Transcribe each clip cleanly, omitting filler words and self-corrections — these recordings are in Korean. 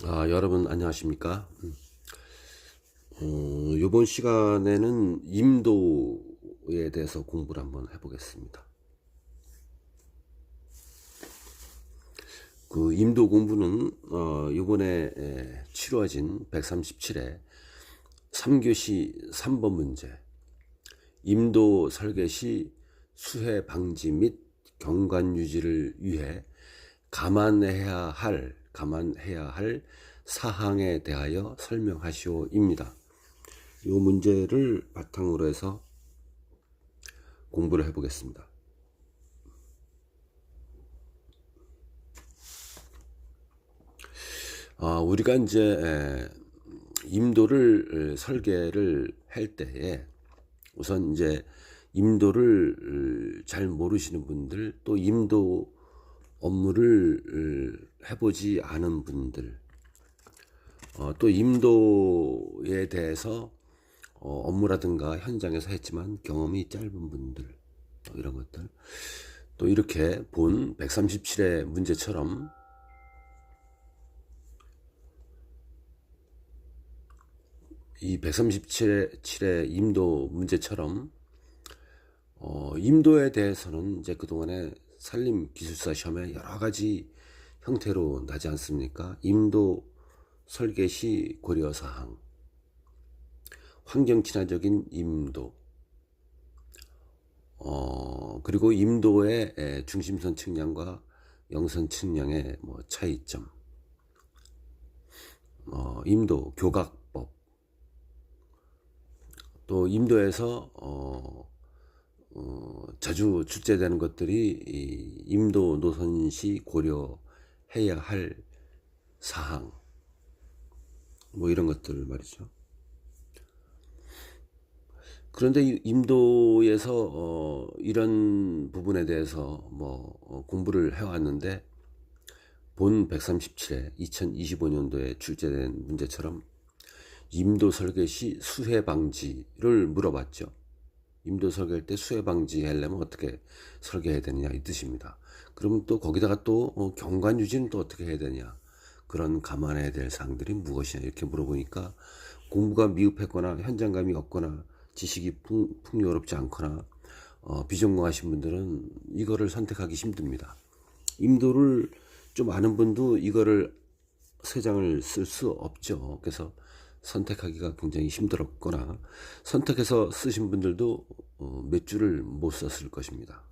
여러분 안녕하십니까? 이번 시간에는 임도에 대해서 공부를 한번 해보겠습니다. 그 임도 공부는 이번에 치러진 137회 3교시 3번 문제 임도 설계 시 수해 방지 및 경관 유지를 위해 감안해야 할 사항에 대하여 설명하시오입니다. 이 문제를 바탕으로 해서 공부를 해보겠습니다. 우리가 이제 임도를 설계를 할 때에 우선 이제 임도를 잘 모르시는 분들, 또 임도 업무를 해보지 않은 분들, 또 임도에 대해서 업무라든가 현장에서 했지만 경험이 짧은 분들, 이런 것들, 또 이렇게 본 137의 문제처럼 이 137의 임도 문제처럼 임도에 대해서는 이제 그동안에 산림기술사 시험에 여러 가지 형태로 나지 않습니까? 임도 설계 시 고려사항, 환경친화적인 임도, 그리고 임도의 중심선 측량과 영선 측량의 차이점, 임도 교각법, 또 임도에서 자주 출제되는 것들이 이 임도 노선 시 고려해야 할 사항, 이런 것들 말이죠. 그런데 이 임도에서 이런 부분에 대해서 공부를 해왔는데 본 137회 2025년도에 출제된 문제처럼 임도 설계 시 수해 방지를 물어봤죠. 임도 설계할 때 수해 방지 하려면 어떻게 설계해야 되느냐 이 뜻입니다. 그럼 또 거기다가 또 경관 유지는 또 어떻게 해야 되냐, 그런 감안해야 될 사항들이 무엇이냐 이렇게 물어보니까 공부가 미흡했거나 현장감이 없거나 지식이 풍요롭지 않거나 비전공하신 분들은 이거를 선택하기 힘듭니다. 임도를 좀 아는 분도 이거를 세 장을 쓸 수 없죠. 그래서 선택하기가 굉장히 힘들었거나 선택해서 쓰신 분들도 몇 줄을 못 썼을 것입니다.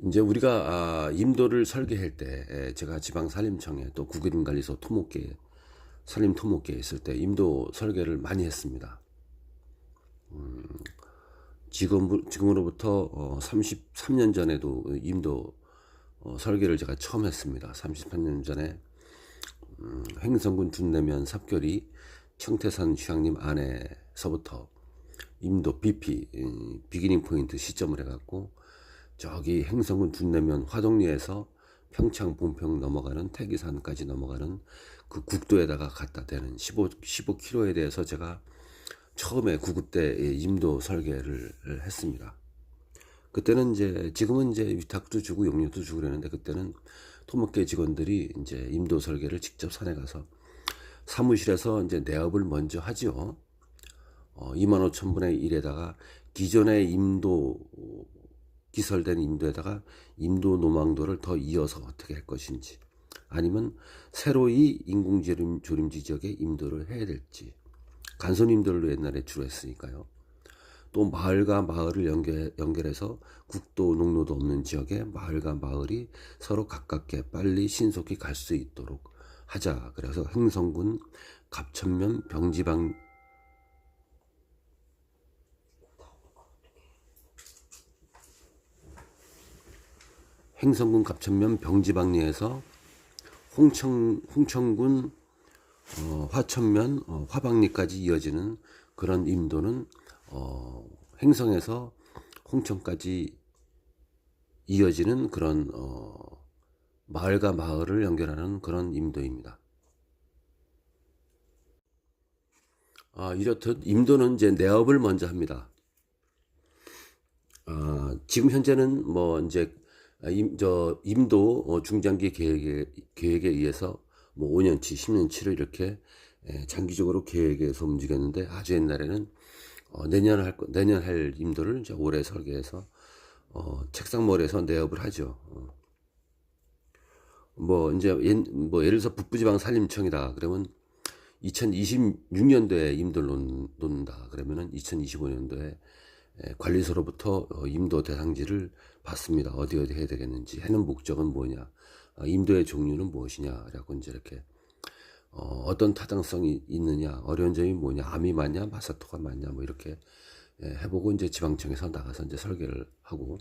이제 우리가 임도를 설계할 때 제가 지방산림청에 또 국유림관리소 토목계 산림토목계에 있을 때 임도 설계를 많이 했습니다. 지금으로부터 33년 전에도 임도 설계를 제가 처음 했습니다. 33년 전에 횡성군 둔내면 삽교리 청태산 휴양림 안에서부터 임도 BP 비기닝 포인트 시점을 해갖고 저기 횡성군 둔내면 화동리에서 평창 봉평 넘어가는 태기산까지 넘어가는 그 국도에다가 갖다 대는 15km에 대해서 제가 처음에 구급 때 임도 설계를 했습니다. 그때는 이제 지금은 이제 위탁도 주고 용역도 주고 그랬는데 그때는 토목계 직원들이 이제 임도 설계를 직접 산에 가서 사무실에서 이제 내업을 먼저 하죠. 25,000분의 1에다가 기존의 임도 기설된 임도에다가 임도 노망도를 더 이어서 어떻게 할 것인지, 아니면 새로이 인공조림지 지역에 임도를 해야 될지, 간선 임도를 옛날에 주로 했으니까요. 또 마을과 마을을 연결해서 국도 농로도 없는 지역에 마을과 마을이 서로 가깝게 빨리 신속히 갈 수 있도록 하자. 그래서 횡성군 갑천면 병지방리에서 홍천군 화천면 화방리까지 이어지는 그런 임도는 횡성에서 홍천까지 이어지는 그런 마을과 마을을 연결하는 그런 임도입니다. 이렇듯 임도는 이제 내업을 먼저 합니다. 지금 현재는 이제 임도 중장기 계획에 의해서 뭐 5년치, 10년치로 이렇게 장기적으로 계획해서 움직였는데, 아주 옛날에는 내년 할 임도를 이제 올해 설계해서 책상머리에서 내업을 하죠. 뭐 이제 뭐 예를 들어서 북부지방 산림청이다 그러면 2026년도에 임도를 놓는다 그러면은 2025년도에 관리소로부터 임도 대상지를 받습니다. 어디 해야 되겠는지, 해는 목적은 뭐냐, 임도의 종류는 무엇이냐라고 이제 이렇게 어떤 타당성이 있느냐, 어려운 점이 뭐냐, 암이 맞냐, 마사토가 맞냐, 뭐 이렇게 해보고 이제 지방청에서 나가서 이제 설계를 하고,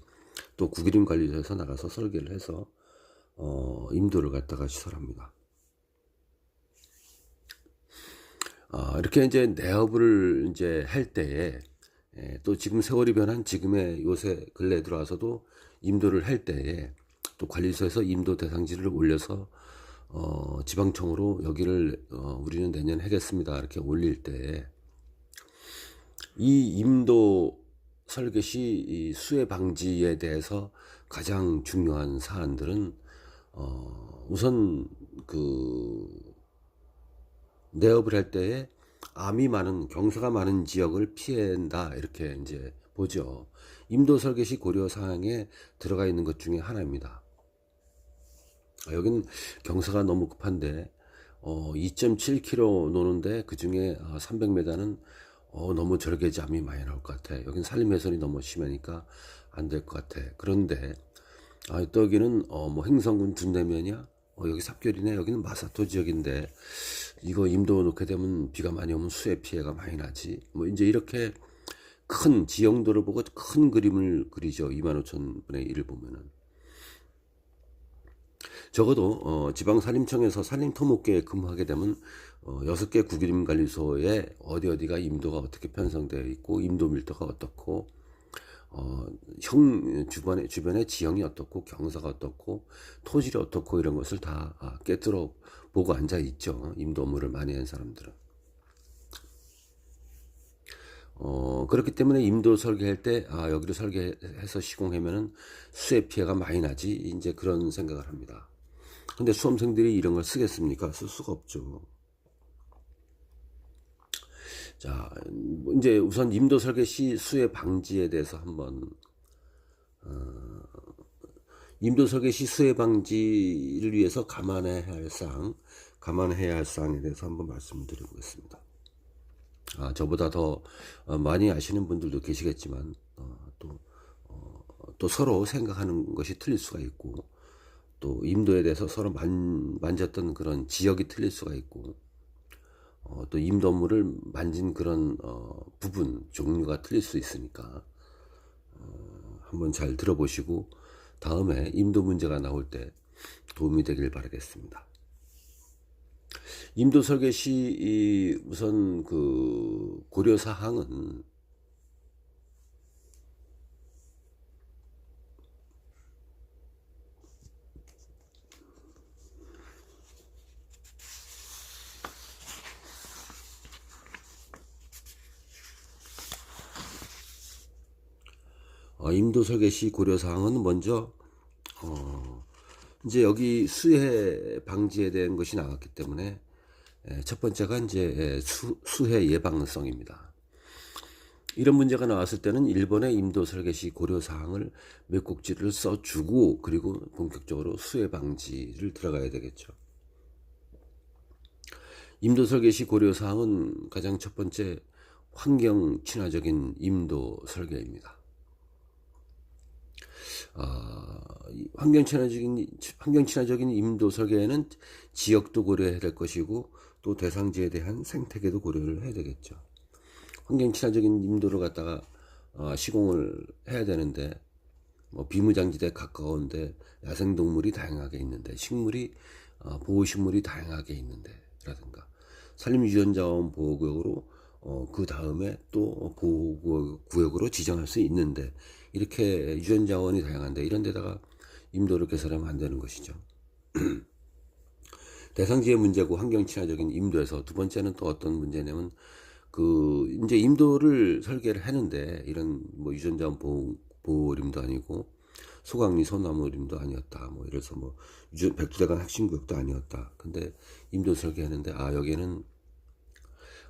또 국유림관리소에서 나가서 설계를 해서 임도를 갖다가 시설합니다. 이렇게 이제 내업을 이제 할 때에 또 지금 세월이 변한 지금의 요새 근래 들어와서도 임도를 할 때에 또 관리소에서 임도 대상지를 올려서 지방청으로 여기를 우리는 내년 하겠습니다 이렇게 올릴 때, 이 임도 설계 시 이 수해 방지에 대해서 가장 중요한 사안들은 우선 그 내업을 할 때에 암이 많은, 경사가 많은 지역을 피한다 이렇게 이제 보죠. 임도 설계 시 고려 사항에 들어가 있는 것 중에 하나입니다. 여긴 경사가 너무 급한데 2.7km 노는데 그 중에 300m는 너무 절개잠이 많이 나올 것 같아. 여긴 산림훼손이 너무 심하니까 안 될 것 같아. 그런데 또 여기는 뭐 행성군 둔내면이야, 여기 삽결이네, 여기는 마사토 지역인데 이거 임도 놓게 되면 비가 많이 오면 수해 피해가 많이 나지, 뭐 이제 이렇게 큰 지형도를 보고 큰 그림을 그리죠. 25,000분의 1을 보면은. 적어도 지방산림청에서 산림토목계에 근무하게 되면 6개 국유림관리소에 어디가 임도가 어떻게 편성되어 있고, 임도 밀도가 어떻고, 주변의 지형이 어떻고, 경사가 어떻고, 토질이 어떻고, 이런 것을 다 깨뜨려 보고 앉아 있죠. 임도 업무를 많이 한 사람들은. 그렇기 때문에 임도 설계할 때 여기를 설계해서 시공하면은 수해 피해가 많이 나지, 이제 그런 생각을 합니다. 근데 수험생들이 이런 걸 쓰겠습니까? 쓸 수가 없죠. 자, 이제 우선 임도 설계 시 수해 방지에 대해서 한번 임도 설계 시 수해 방지를 위해서 감안해야 할 사항에 대해서 한번 말씀드려 보겠습니다. 저보다 더 많이 아시는 분들도 계시겠지만 또 서로 생각하는 것이 틀릴 수가 있고, 또 임도에 대해서 서로 만졌던 그런 지역이 틀릴 수가 있고, 또 임도 업무를 만진 그런 부분 종류가 틀릴 수 있으니까 한번 잘 들어보시고 다음에 임도 문제가 나올 때 도움이 되길 바라겠습니다. 임도 설계 시 우선 그 고려 사항은 임도 설계 시 고려 사항은 먼저 이제 여기 수해 방지에 대한 것이 나왔기 때문에 첫 번째가 이제 수해 예방성입니다. 이런 문제가 나왔을 때는 일본의 임도 설계 시 고려 사항을 몇 곡지를 써주고, 그리고 본격적으로 수해 방지를 들어가야 되겠죠. 임도 설계 시 고려 사항은 가장 첫 번째 환경 친화적인 임도 설계입니다. 환경 친화적인 임도 설계에는 지역도 고려해야 될 것이고, 또 대상지에 대한 생태계도 고려를 해야 되겠죠. 환경 친화적인 임도를 갖다가 시공을 해야 되는데, 뭐 비무장지대에 가까운데 야생동물이 다양하게 있는데, 식물이 보호식물이 다양하게 있는데 라든가, 산림유전자원 보호구역으로 그 다음에 또 보호구역으로 지정할 수 있는데, 이렇게 유전자원이 다양한데 이런 데다가 임도를 개설하면 안 되는 것이죠. 대상지의 문제고 환경 친화적인 임도에서 두 번째는 또 어떤 문제냐면, 이제 임도를 설계를 하는데, 이런 뭐 유전자원 보호림도 아니고 소강리 소나무 그림도 아니었다. 뭐 이래서 뭐 백두대간 핵심구역도 아니었다. 근데 임도 설계했는데 여기는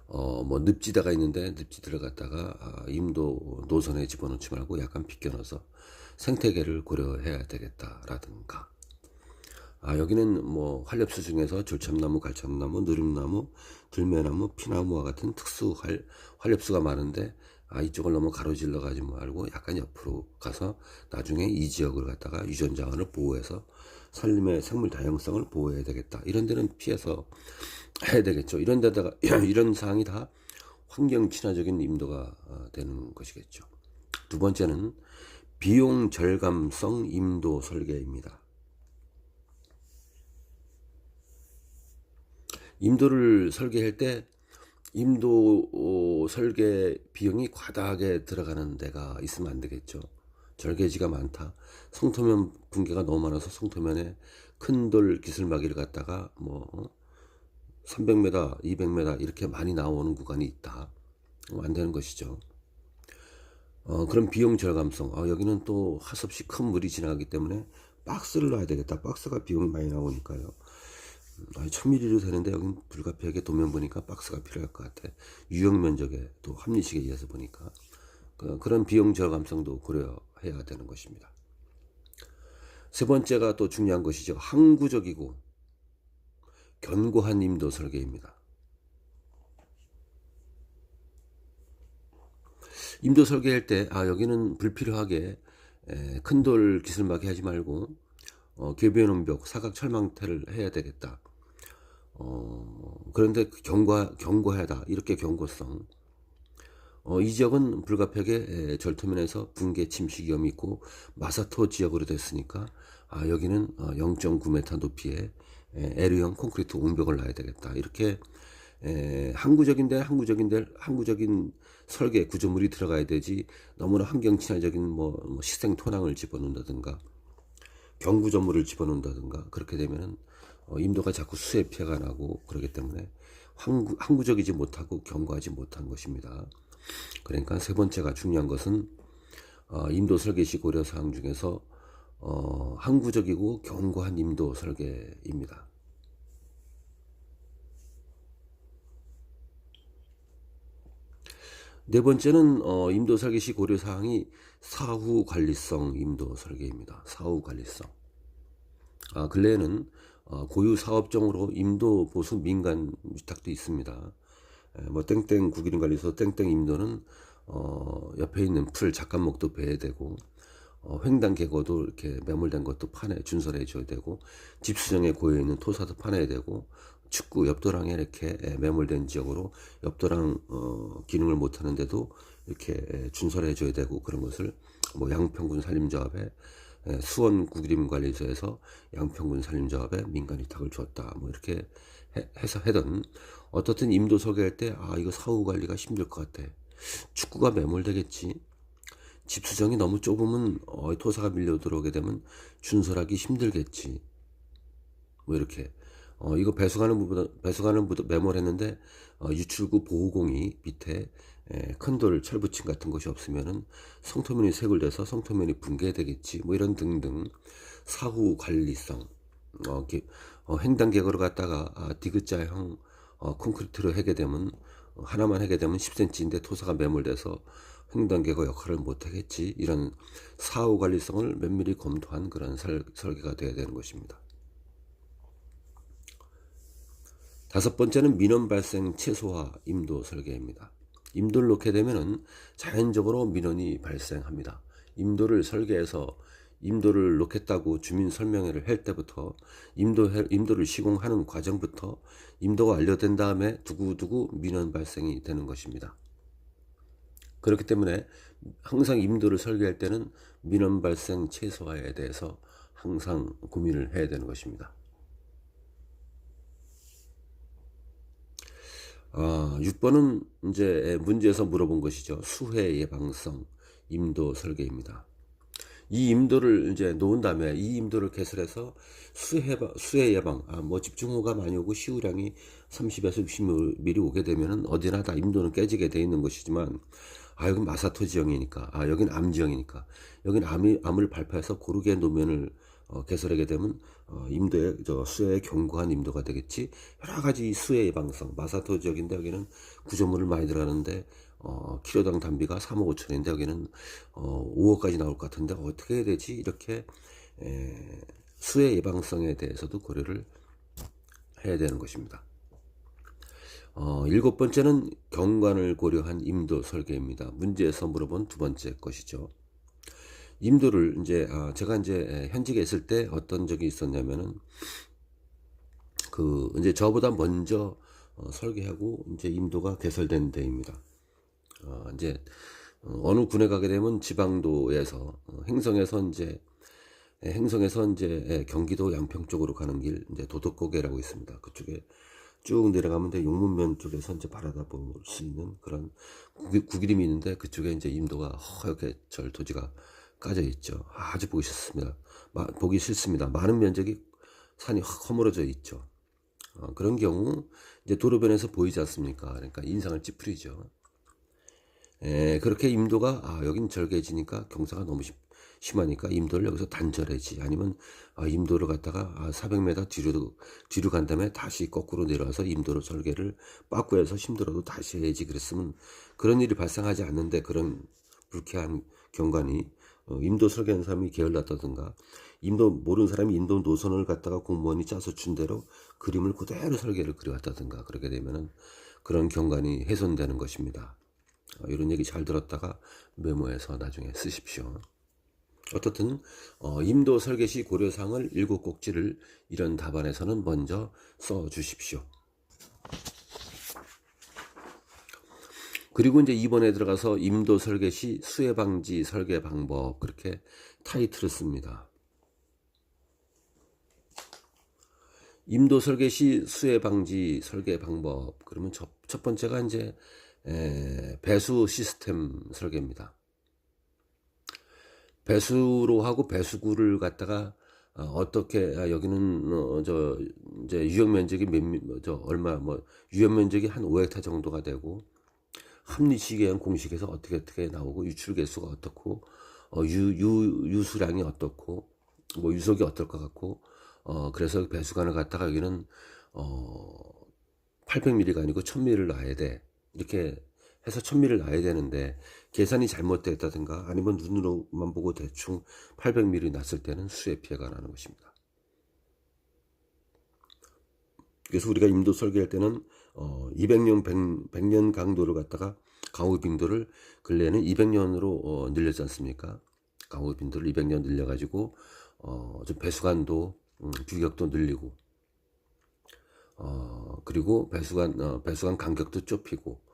뭐 늪지대가 있는데 늪지대를 갖다가 임도 노선에 집어넣지 말고 약간 비껴넣어서 생태계를 고려해야 되겠다라든가. 여기는 뭐 활엽수 중에서 졸참나무, 갈참나무, 누름나무, 들매나무, 피나무와 같은 특수 활엽수가 많은데 이쪽을 너무 가로질러 가지 말고 약간 옆으로 가서 나중에 이 지역을 갖다가 유전자원을 보호해서 산림의 생물 다양성을 보호해야 되겠다. 이런 데는 피해서 해야 되겠죠. 이런 데다가 이런 사항이 다 환경 친화적인 임도가 되는 것이겠죠. 두 번째는 비용 절감성 임도 설계입니다. 임도를 설계할 때 임도 설계 비용이 과다하게 들어가는 데가 있으면 안 되겠죠. 절개지가 많다. 성토면 붕괴가 너무 많아서 성토면에 큰 돌 기술막이를 갖다가 뭐 300m, 200m 이렇게 많이 나오는 구간이 있다. 안 되는 것이죠. 그런 비용 절감성. 여기는 또 하수없이 큰 물이 지나가기 때문에 박스를 놔야 되겠다. 박스가 비용이 많이 나오니까요. 1000ml로 되는데 여긴 불가피하게 도면 보니까 박스가 필요할 것 같아. 유형 면적에 또 합리식에 의해서 보니까 그런 비용 절감성도 고려해야 되는 것입니다. 세 번째가 또 중요한 것이죠. 항구적이고 견고한 임도 설계입니다. 임도 설계할 때 여기는 불필요하게 큰 돌 기술막이 하지 말고 궤변원벽 사각 철망태를 해야 되겠다. 그런데 견고하다. 이렇게 견고성. 이 지역은 불가피하게 절토면에서 붕괴 침식 위험이 있고 마사토 지역으로 됐으니까 여기는 0.9m 높이의 L형 콘크리트 옹벽을 놔야 되겠다. 이렇게 항구적인 설계 구조물이 들어가야 되지 너무나 환경 친화적인 뭐 시생 토낭을 집어넣는다든가 경구조물을 집어넣는다든가 그렇게 되면은 임도가 자꾸 수해 피해가 나고 그러기 때문에 항구적이지 못하고 견고하지 못한 것입니다. 그러니까 세 번째가 중요한 것은 임도 설계 시 고려 사항 중에서 항구적이고 견고한 임도 설계입니다. 네 번째는 임도 설계 시 고려 사항이 사후 관리성 임도 설계입니다. 사후 관리성. 근래에는 고유 사업종으로 임도 보수 민간 위탁도 있습니다. 뭐 땡땡 구기림 관리소 땡땡 임도는 옆에 있는 풀 작간목도 배해되고 횡단 계곡도 이렇게 매몰된 것도 준설해 줘야 되고 집수정에 고여 있는 토사도 파내야 되고 축구 옆도랑에 이렇게 매몰된 지역으로 옆도랑 기능을 못 하는데도 이렇게 준설해 줘야 되고 그런 것을 뭐 양평군 산림조합에 수원 구기림관리소에서 양평군 산림조합에 민간 위탁을 줬다. 뭐 이렇게 해서 하던 어떻든 임도 설계할 때 이거 사후 관리가 힘들 것 같아. 축구가 매몰되겠지. 집수정이 너무 좁으면 토사가 밀려 들어오게 되면 준설하기 힘들겠지. 뭐 이렇게 이거 배수관은 매몰했는데 유출구 보호공이 밑에 큰 돌 철붙임 같은 것이 없으면은 성토면이 쇄골돼서 성토면이 붕괴되겠지. 뭐 이런 등등 사후 관리성 횡단 계곡을 갖다가 디귿자형 콘크리트로 하게 되면 하나만 하게 되면 10cm인데 토사가 매몰돼서 횡단 계곡 역할을 못 하겠지. 이런 사후 관리성을 면밀히 검토한 그런 설계가 되어야 되는 것입니다. 다섯 번째는 민원 발생 최소화 임도 설계입니다. 임도를 놓게 되면은 자연적으로 민원이 발생합니다. 임도를 설계해서 임도를 놓겠다고 주민 설명회를 할 때부터 임도를 시공하는 과정부터 임도가 완료된 다음에 두고두고 민원 발생이 되는 것입니다. 그렇기 때문에 항상 임도를 설계할 때는 민원 발생 최소화에 대해서 항상 고민을 해야 되는 것입니다. 6번은 이제 문제에서 물어본 것이죠. 수해 예방성 임도 설계입니다. 이 임도를 이제 놓은 다음에 이 임도를 개설해서 수해 예방, 뭐 집중호우가 많이 오고 시우량이 30에서 60mm 오게 되면은 어디나 다 임도는 깨지게 돼 있는 것이지만 아, 여긴 마사토 지형이니까, 아, 여긴 암 지형이니까, 여긴 암을 발파해서 고르게 노면을 개설하게 되면 임도의 수해에 견고한 임도가 되겠지. 여러 가지 수해 예방성, 마사토 지역인데 여기는 구조물을 많이 들어가는데 키로당 단비가 3억 5천인데 여기는 5억까지 나올 것 같은데 어떻게 해야 되지? 이렇게 수해 예방성에 대해서도 고려를 해야 되는 것입니다. 일곱 번째는 경관을 고려한 임도 설계입니다. 문제에서 물어본 두 번째 것이죠. 임도를 이제 제가 이제 현직에 있을 때 어떤 적이 있었냐면은 그 이제 저보다 먼저 설계하고 이제 임도가 개설된 데입니다. 이제 어느 군에 가게 되면 지방도에서 행성에서 이제 경기도 양평 쪽으로 가는 길 이제 도덕고개라고 있습니다. 그쪽에 쭉 내려가면 이제 용문면 쪽에서 이제 바라다 볼 수 있는 그런 구기림이 있는데 그쪽에 이제 임도가 허옇게 절도지가 까져 있죠. 아주 보기 싫습니다. 많은 면적이 산이 확 허물어져 있죠. 그런 경우 이제 도로변에서 보이지 않습니까? 그러니까 인상을 찌푸리죠. 그렇게 임도가 여긴 절개지니까 경사가 너무 심하니까 임도를 여기서 단절해지 아니면 임도를 갖다가 400m 뒤로 간 다음에 다시 거꾸로 내려와서 임도로 절개를 빠꾸해서 힘들어도 다시 해야지 그랬으면 그런 일이 발생하지 않는데 그런 불쾌한 경관이 임도 설계하는 사람이 게을렀다든가 임도 모르는 사람이 임도 노선을 갖다가 공무원이 짜서 준 대로 그림을 그대로 설계를 그려왔다든가 그렇게 되면은 그런 경관이 훼손되는 것입니다. 이런 얘기 잘 들었다가 메모해서 나중에 쓰십시오. 어떻든 임도 설계 시 고려사항을 7꼭지를 이런 답안에서는 먼저 써 주십시오. 그리고 이제 2번에 들어가서 임도 설계 시 수해 방지 설계 방법 그렇게 타이틀을 씁니다. 임도 설계 시 수해 방지 설계 방법 그러면 첫 번째가 이제 배수 시스템 설계입니다. 배수로 하고 배수구를 갖다가 어떻게 여기는 이제 유역 면적이 유역 면적이 한 5헥타 정도가 되고 합리식에 의한 공식에서 어떻게 나오고 유출 개수가 어떻고 유수량이 어떻고 뭐 유속이 어떨 것 같고 그래서 배수관을 갖다가 여기는 800mm가 아니고 1000mm를 놔야 돼. 이렇게 해서 1000mm를 놔야 되는데 계산이 잘못됐다든가 아니면 눈으로만 보고 대충 800mm 놨을 때는 수해 피해가 나는 것입니다. 그래서 우리가 임도 설계할 때는 200년 100년 강도를 갖다가 강우 빈도를 근래에는 200년으로 늘렸지 않습니까? 강우 빈도를 200년 늘려가지고 좀 배수관도 규격도 늘리고 그리고 배수관 간격도 좁히고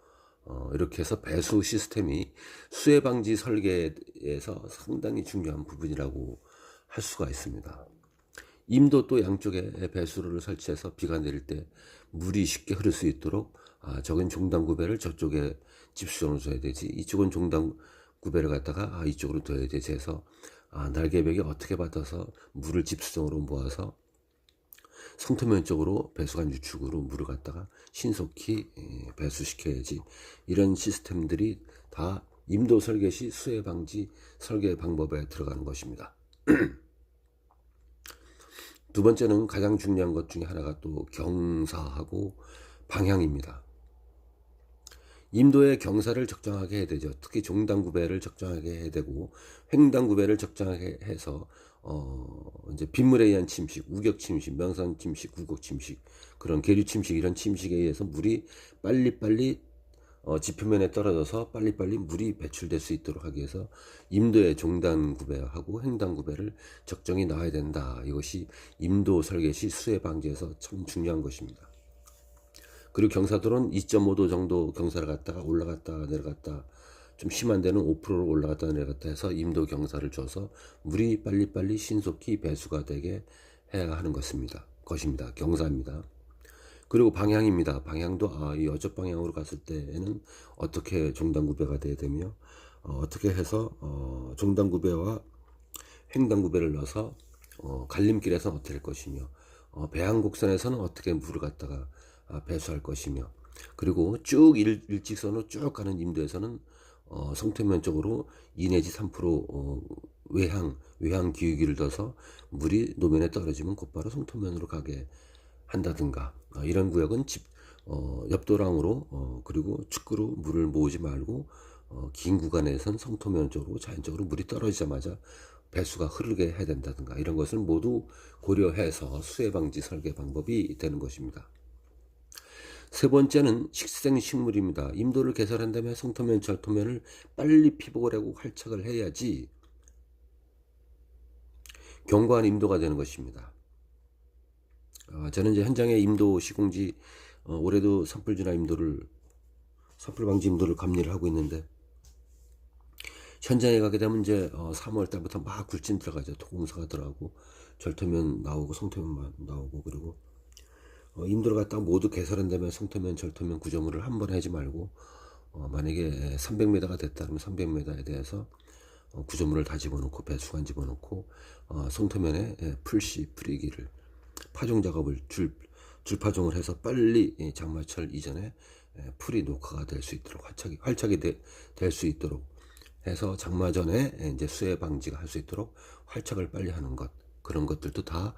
이렇게 해서 배수 시스템이 수해 방지 설계에서 상당히 중요한 부분이라고 할 수가 있습니다. 임도 또 양쪽에 배수로를 설치해서 비가 내릴 때 물이 쉽게 흐를 수 있도록 저긴 종단 구배를 저쪽에 집수정을 줘야 되지 이쪽은 종단 구배를 갖다가 이쪽으로 둬야 되지 해서 날개벽에 어떻게 받아서 물을 집수정으로 모아서 성토면 쪽으로 배수관 유축으로 물을 갖다가 신속히 배수시켜야지 이런 시스템들이 다 임도 설계 시 수해 방지 설계 방법에 들어가는 것입니다. 두 번째는 가장 중요한 것 중에 하나가 또 경사하고 방향입니다. 임도의 경사를 적정하게 해야 되죠. 특히 종단구배를 적정하게 해야 되고 횡단구배를 적정하게 해서 이제 빗물에 의한 침식, 우격 침식, 명산 침식, 우곡 침식, 그런 계류 침식 이런 침식에 의해서 물이 빨리빨리 지표면에 떨어져서 빨리빨리 물이 배출될 수 있도록 하기 위해서 임도의 종단구배하고 횡단구배를 적정히 놔야 된다. 이것이 임도 설계 시 수해 방지에서 참 중요한 것입니다. 그리고 경사도는 2.5도 정도 경사를 갖다가 올라갔다 내려갔다 좀 심한 데는 5%로 올라갔다 내려갔다 해서 임도 경사를 줘서 물이 빨리빨리 신속히 배수가 되게 해야 하는 것입니다. 경사입니다. 그리고 방향입니다. 방향도 이 어적 방향으로 갔을 때에는 어떻게 종단구배가 돼야 되며 어떻게 해서 종단구배와 횡단구배를 넣어서 갈림길에서는 어떻게 할 것이며 배항곡선에서는 어떻게 물을 갖다가 배수할 것이며 그리고 쭉 일직선으로 쭉 가는 임도에서는 성토면 쪽으로 2 내지 3% 외향 기울기를 둬서 물이 노면에 떨어지면 곧바로 성토면으로 가게 한다든가, 이런 구역은 옆도랑으로 그리고 축구로 물을 모으지 말고 긴 구간에선 성토면 쪽으로 자연적으로 물이 떨어지자마자 배수가 흐르게 해야 된다든가, 이런 것을 모두 고려해서 수해 방지 설계 방법이 되는 것입니다. 세 번째는 식생식물입니다. 임도를 개설한다면 성토면, 절토면을 빨리 피복을 하고 활착을 해야지 견고한 임도가 되는 것입니다. 저는 이제 현장에 임도 시공지 올해도 산불 방지 임도를 감리를 하고 있는데, 현장에 가게 되면 이제 3월 달부터 막 굴진 들어가죠. 토공사가 들어가고 절토면 나오고 성토면 나오고, 그리고 임도를 갖다가 모두 개설한다면 성토면, 절토면 구조물을 한 번에 하지 말고 만약에 300m가 됐다 그러면 300m에 대해서 구조물을 다 집어넣고 배수관 집어넣고 성토면에 풀이기를 파종 작업을 줄파종을 해서 빨리 장마철 이전에 풀이 녹화가 될 수 있도록 활착이 될 수 있도록 해서 장마 전에 이제 수해 방지가 할 수 있도록 활착을 빨리 하는 것, 그런 것들도 다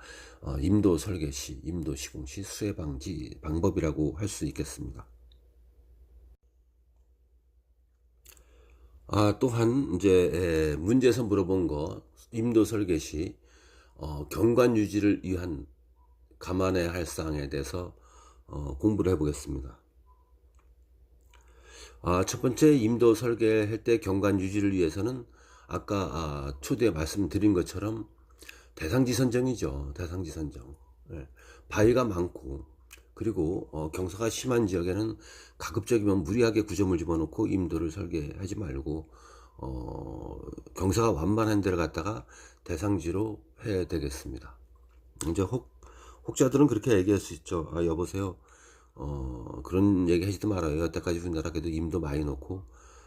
임도 설계 시, 임도 시공 시 수해 방지 방법이라고 할 수 있겠습니다. 또한 이제 문제에서 물어본 거, 임도 설계 시 경관 유지를 위한 감안해야 할 사항에 대해서 공부를 해보겠습니다. 첫 번째, 임도 설계할 때 경관 유지를 위해서는 아까 초대에 말씀드린 것처럼 대상지 선정이죠. 대상지 선정. 바위가 많고, 그리고 경사가 심한 지역에는 가급적이면 무리하게 구조물 집어넣고 임도를 설계하지 말고 경사가 완만한 데를 갖다가 대상지로 해야 되겠습니다. 이제 혹자들은 그렇게 얘기할 수 있죠. 여보세요, 그런 얘기 하지도 말아요. 여태까지 우리나라 그래도 임도 많이 놓고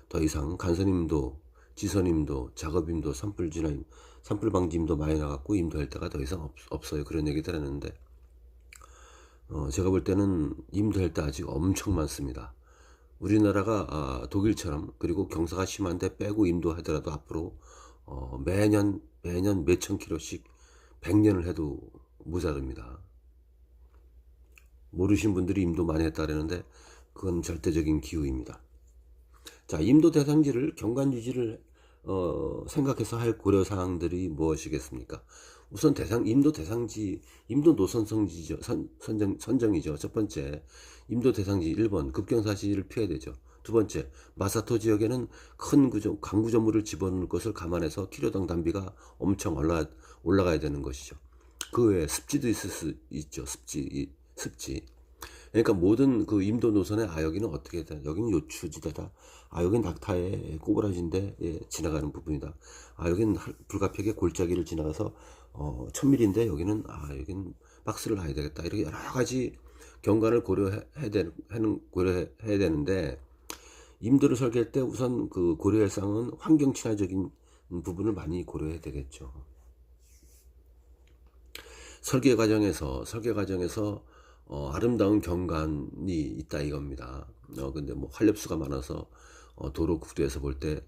더 이상 간선임도, 지선임도, 작업임도, 산불 방지임도 많이 나갔고 임도할 데가 더 이상 없어요. 그런 얘기들 하는데, 제가 볼 때는 임도할 때 아직 엄청 많습니다. 우리나라가 독일처럼, 그리고 경사가 심한데 빼고 임도하더라도 앞으로 매년 몇천 킬로씩 100년을 해도 모자릅니다. 모르신 분들이 임도 많이 했다 그러는데 그건 절대적인 기후입니다. 자, 임도 대상지를 경관 유지를 생각해서 할 고려 사항들이 무엇이겠습니까? 우선 임도 대상지, 임도 노선 선정이죠. 첫 번째, 임도 대상지 1번 급경사시를 피해야 되죠. 두 번째, 마사토 지역에는 큰 강구조물을 집어넣을 것을 감안해서 키로당 단비가 엄청 올라가야 되는 것이죠. 그 외에 습지도 있을 수 있죠. 습지. 그러니까 모든 그 임도 노선의 여기는 어떻게 돼? 여기는 요추지대다. 여기는 낙타의 꼬부라진데 지나가는 부분이다. 여기는 불가피하게 골짜기를 지나가서 1000m인데 여기는 박스를 놔야 되겠다. 이렇게 여러 가지 경관을 고려해야 되는데, 임도를 설계할 때 우선 그 고려할 사항은 환경 친화적인 부분을 많이 고려해야 되겠죠. 설계 과정에서 아름다운 경관이 있다 이겁니다. 근데 뭐 활렵수가 많아서 도로 구도에서 볼 때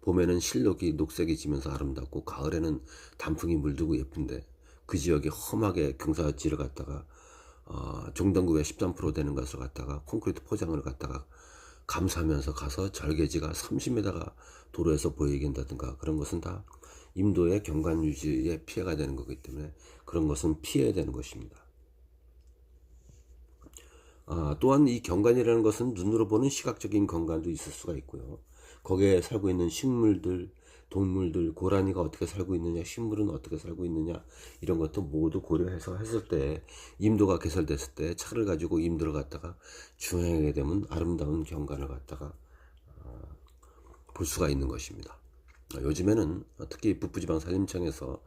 봄에는 실록이 녹색이 지면서 아름답고 가을에는 단풍이 물들고 예쁜데, 그 지역에 험하게 경사지를 갖다가 종단구에 13% 되는 것을 갖다가 콘크리트 포장을 갖다가 감싸면서 가서 절개지가 30m가 도로에서 보이게 한다든가, 그런 것은 다 임도의 경관 유지에 피해가 되는 거기 때문에 그런 것은 피해야 되는 것입니다. 또한 이 경관이라는 것은 눈으로 보는 시각적인 경관도 있을 수가 있고요. 거기에 살고 있는 식물들, 동물들, 고라니가 어떻게 살고 있느냐, 식물은 어떻게 살고 있느냐, 이런 것도 모두 고려해서 했을 때, 임도가 개설됐을 때 차를 가지고 임도를 갖다가 주행하게 되면 아름다운 경관을 갖다가 볼 수가 있는 것입니다. 요즘에는 특히 북부지방산림청에서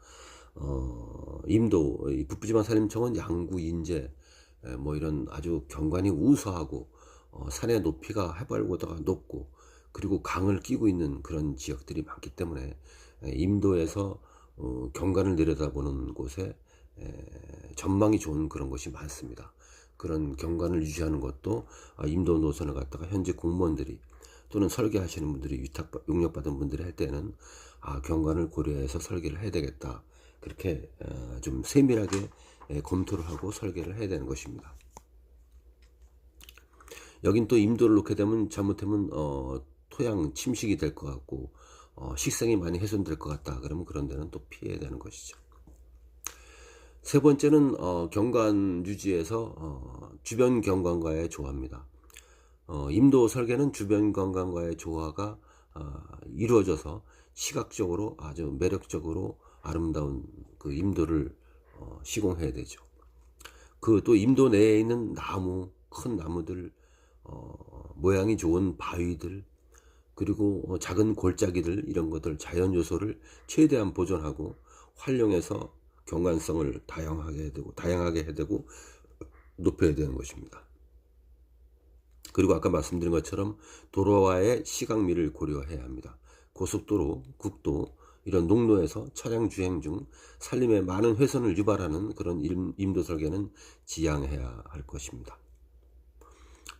북부지방산림청은 양구, 인제 뭐 이런 아주 경관이 우수하고 산의 높이가 해발보다 높고 그리고 강을 끼고 있는 그런 지역들이 많기 때문에 임도에서 경관을 내려다보는 곳에 전망이 좋은 그런 곳이 많습니다. 그런 경관을 유지하는 것도 임도 노선을 갖다가 현재 공무원들이, 또는 설계하시는 분들이 용역받은 분들이 할 때는 경관을 고려해서 설계를 해야 되겠다. 그렇게 좀 세밀하게 검토를 하고 설계를 해야 되는 것입니다. 여긴 또 임도를 놓게 되면 잘못하면 토양 침식이 될 것 같고 식생이 많이 훼손될 것 같다. 그러면 그런 데는 또 피해야 되는 것이죠. 세 번째는 경관 유지에서 주변 경관과의 조화입니다. 임도 설계는 주변 경관과의 조화가 이루어져서 시각적으로 아주 매력적으로 아름다운 그 임도를 시공해야 되죠. 그 또 임도 내에 있는 나무, 큰 나무들, 모양이 좋은 바위들, 그리고 작은 골짜기들, 이런 것들 자연 요소를 최대한 보존하고 활용해서 경관성을 다양하게 해야 되고 높여야 되는 것입니다. 그리고 아까 말씀드린 것처럼 도로와의 시각미를 고려해야 합니다. 고속도로, 국도, 이런 농로에서 차량 주행 중 산림에 많은 훼손을 유발하는 그런 임도 설계는 지양해야 할 것입니다.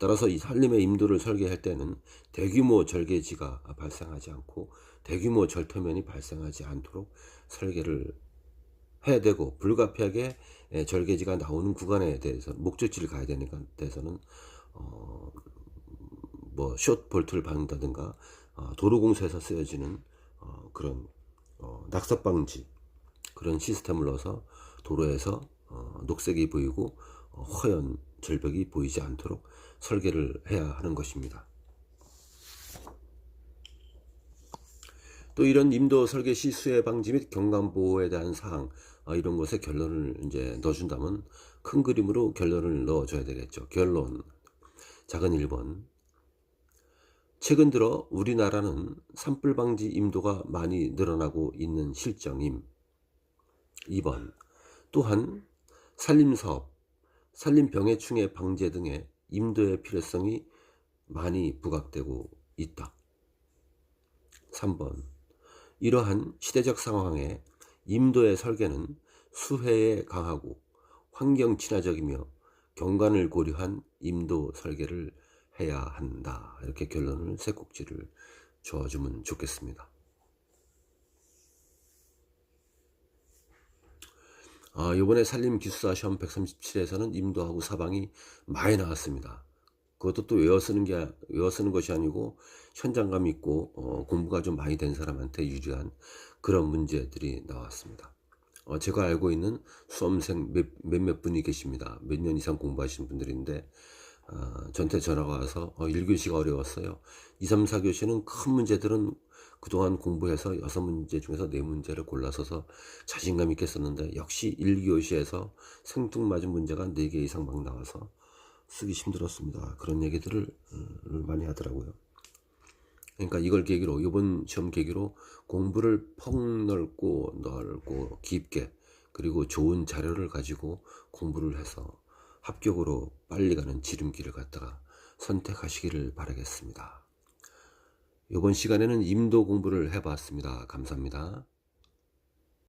따라서 이 산림의 임도를 설계할 때는 대규모 절개지가 발생하지 않고 대규모 절토면이 발생하지 않도록 설계를 해야 되고, 불가피하게 절개지가 나오는 구간에 대해서 목적지를 가야 되니까 대해서는 뭐 숏볼트를 박는다든가 도로공사에서 쓰여지는 그런 낙석방지 그런 시스템을 넣어서 도로에서 녹색이 보이고 허연 절벽이 보이지 않도록 설계를 해야 하는 것입니다. 또 이런 임도 설계 시 수해 방지 및 경관 보호에 대한 사항, 이런 것에 결론을 이제 넣어준다면 큰 그림으로 결론을 넣어줘야 되겠죠. 결론. 작은 1번. 최근 들어 우리나라는 산불 방지 임도가 많이 늘어나고 있는 실정임. 2번. 또한 산림사업, 산림병해충의 방제 등의 임도의 필요성이 많이 부각되고 있다. 3번. 이러한 시대적 상황에 임도의 설계는 수해에 강하고 환경 친화적이며 경관을 고려한 임도 설계를 해야 한다. 이렇게 결론을 세 꼭지를 줘주면 좋겠습니다. 이번에 산림기술사 시험 137에서는 임도하고 사방이 많이 나왔습니다. 그것도 또 외워 쓰는 것이 아니고 현장감 있고 공부가 좀 많이 된 사람한테 유리한 그런 문제들이 나왔습니다. 제가 알고 있는 수험생 몇몇 분이 계십니다. 몇 년 이상 공부하신 분들인데 저한테 전화가 와서 1교시가 어려웠어요. 2, 3, 4교시는 큰 문제들은 그동안 공부해서 6문제 중에서 4문제를 골라서서 자신감 있게 썼는데 역시 1교시에서 생뚱맞은 문제가 4개 이상 막 나와서 쓰기 힘들었습니다. 그런 얘기들을 많이 하더라고요. 그러니까 이걸 계기로, 이번 시험 계기로 공부를 넓고 깊게, 그리고 좋은 자료를 가지고 공부를 해서 합격으로 빨리 가는 지름길을 갖다가 선택하시기를 바라겠습니다. 이번 시간에는 임도 공부를 해봤습니다. 감사합니다.